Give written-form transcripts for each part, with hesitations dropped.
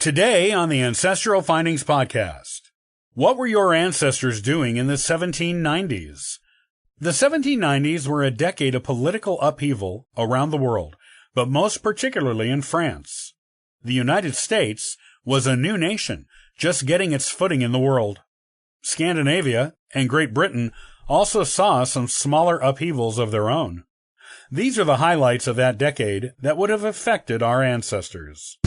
Today on the Ancestral Findings Podcast, what were your ancestors doing in the 1790s? The 1790s were a decade of political upheaval around the world, but most particularly in France. The United States was a new nation, just getting its footing in the world. Scandinavia and Great Britain also saw some smaller upheavals of their own. These are the highlights of that decade that would have affected our ancestors.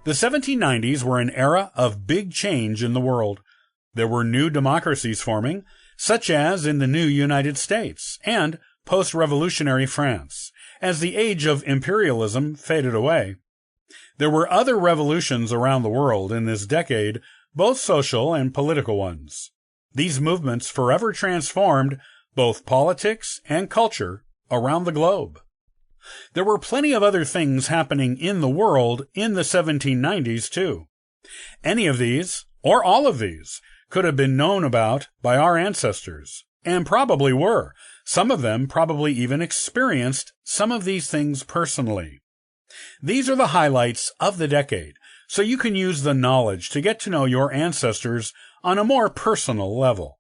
The 1790s were an era of big change in the world. There were new democracies forming, such as in the new United States and post-revolutionary France, as the age of imperialism faded away. There were other revolutions around the world in this decade, both social and political ones. These movements forever transformed both politics and culture around the globe. There were plenty of other things happening in the world in the 1790s, too. Any of these, or all of these, could have been known about by our ancestors, and probably were. Some of them probably even experienced some of these things personally. These are the highlights of the decade, so you can use the knowledge to get to know your ancestors on a more personal level.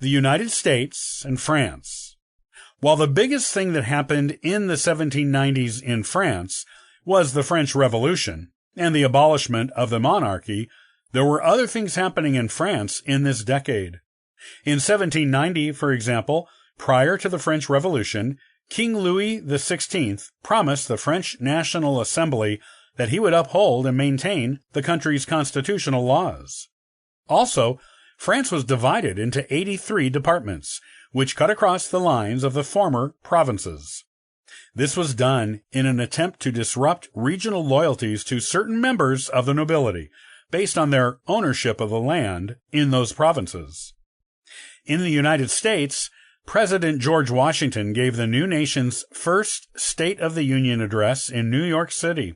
The United States and France. While the biggest thing that happened in the 1790s in France was the French Revolution and the abolishment of the monarchy, there were other things happening in France in this decade. In 1790, for example, prior to the French Revolution, King Louis XVI promised the French National Assembly that he would uphold and maintain the country's constitutional laws. Also, France was divided into 83 departments, which cut across the lines of the former provinces. This was done in an attempt to disrupt regional loyalties to certain members of the nobility, based on their ownership of the land in those provinces. In the United States, President George Washington gave the new nation's first State of the Union address in New York City.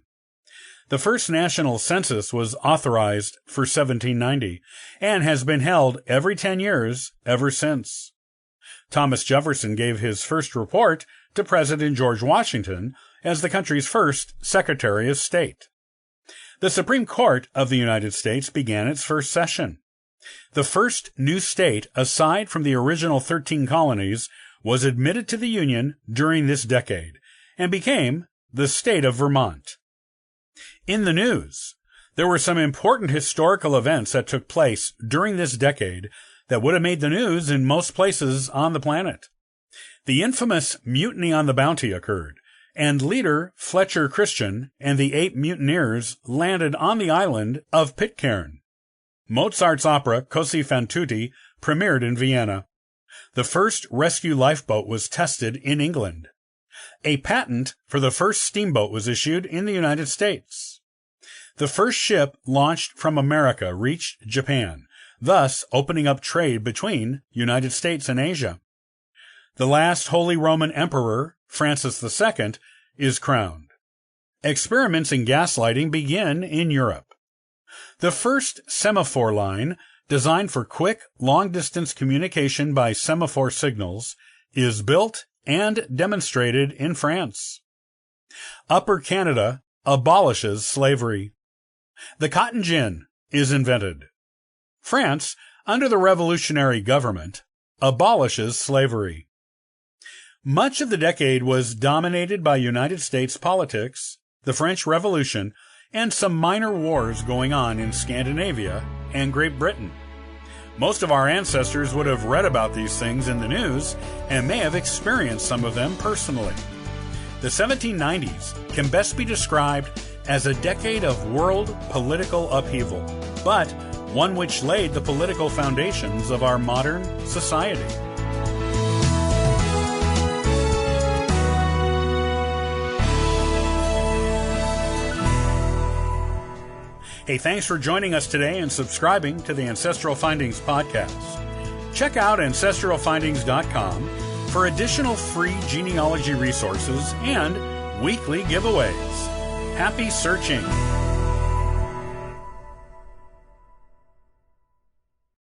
The first national census was authorized for 1790 and has been held every 10 years ever since. Thomas Jefferson gave his first report to President George Washington as the country's first Secretary of State. The Supreme Court of the United States began its first session. The first new state, aside from the original 13 colonies, was admitted to the Union during this decade and became the state of Vermont. In the news, there were some important historical events that took place during this decade that would have made the news in most places on the planet. The infamous Mutiny on the Bounty occurred, and leader Fletcher Christian and the 8 mutineers landed on the island of Pitcairn. Mozart's opera Così fan tutti premiered in Vienna. The first rescue lifeboat was tested in England. A patent for the first steamboat was issued in the United States. The first ship launched from America reached Japan, thus opening up trade between United States and Asia. The last Holy Roman Emperor, Francis II, is crowned. Experiments in gaslighting begin in Europe. The first semaphore line, designed for quick, long-distance communication by semaphore signals, is built and demonstrated in France. Upper Canada abolishes slavery. The cotton gin is invented. France, under the revolutionary government, abolishes slavery. Much of the decade was dominated by United States politics, the French Revolution, and some minor wars going on in Scandinavia and Great Britain. Most of our ancestors would have read about these things in the news and may have experienced some of them personally. The 1790s can best be described as a decade of world political upheaval, but one which laid the political foundations of our modern society. Hey, thanks for joining us today and subscribing to the Ancestral Findings podcast. Check out ancestralfindings.com for additional free genealogy resources and weekly giveaways. Happy searching!